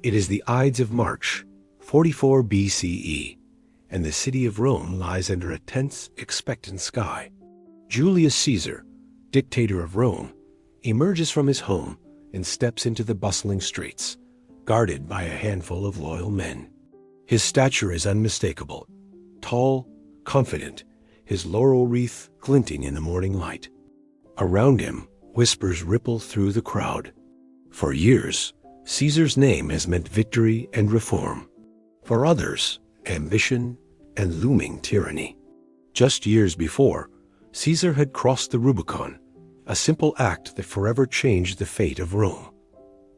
It is the Ides of March, 44 BCE, and the city of Rome lies under a tense, expectant sky. Julius Caesar, dictator of Rome, emerges from his home and steps into the bustling streets, guarded by a handful of loyal men. His stature is unmistakable, tall, confident, his laurel wreath glinting in the morning light. Around him, whispers ripple through the crowd. For years, Caesar's name has meant victory and reform. For others, ambition and looming tyranny. Just years before, Caesar had crossed the Rubicon, a simple act that forever changed the fate of Rome.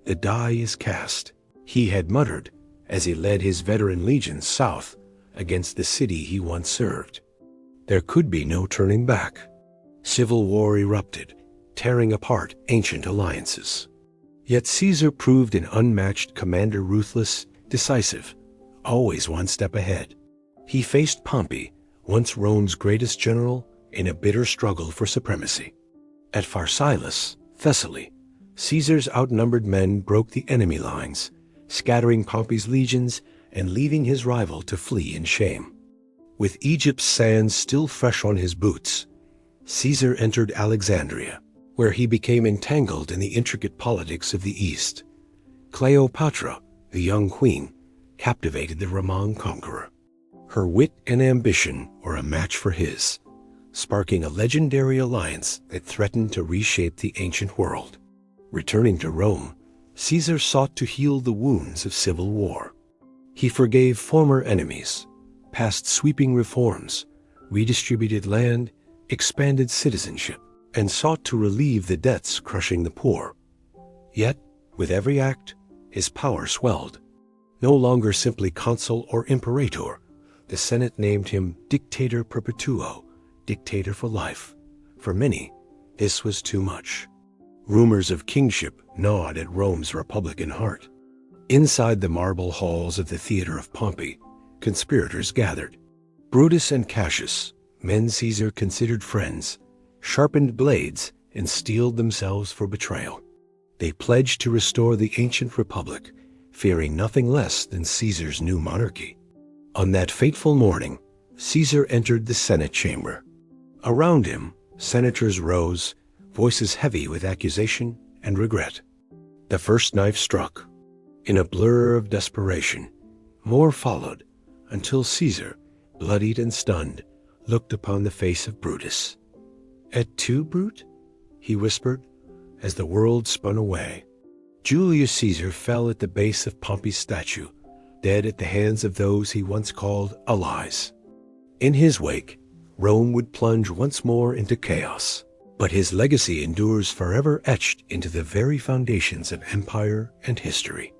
The die is cast, he had muttered as he led his veteran legions south against the city he once served. There could be no turning back. Civil war erupted, tearing apart ancient alliances. Yet Caesar proved an unmatched commander, ruthless, decisive, always one step ahead. He faced Pompey, once Rome's greatest general, in a bitter struggle for supremacy. At Pharsalus, Thessaly, Caesar's outnumbered men broke the enemy lines, scattering Pompey's legions and leaving his rival to flee in shame. With Egypt's sands still fresh on his boots, Caesar entered Alexandria, where he became entangled in the intricate politics of the East. Cleopatra, the young queen, captivated the Roman conqueror. Her wit and ambition were a match for his, sparking a legendary alliance that threatened to reshape the ancient world. Returning to Rome, Caesar sought to heal the wounds of civil war. He forgave former enemies, passed sweeping reforms, redistributed land, expanded citizenship, and sought to relieve the debts crushing the poor. Yet, with every act, his power swelled. No longer simply consul or imperator, the Senate named him Dictator perpetuo, dictator for life. For many, this was too much. Rumors of kingship gnawed at Rome's republican heart. Inside the marble halls of the theater of Pompey, conspirators gathered. Brutus and Cassius, men Caesar considered friends, sharpened blades and steeled themselves for betrayal. They pledged to restore the ancient republic, fearing nothing less than Caesar's new monarchy. On that fateful morning, Caesar entered the Senate chamber. Around him, senators rose, voices heavy with accusation and regret. The first knife struck. In a blur of desperation, more followed, until Caesar, bloodied and stunned, looked upon the face of Brutus. "Et tu, Brute?" he whispered, as the world spun away. Julius Caesar fell at the base of Pompey's statue, dead at the hands of those he once called allies. In his wake, Rome would plunge once more into chaos, but his legacy endures forever etched into the very foundations of empire and history.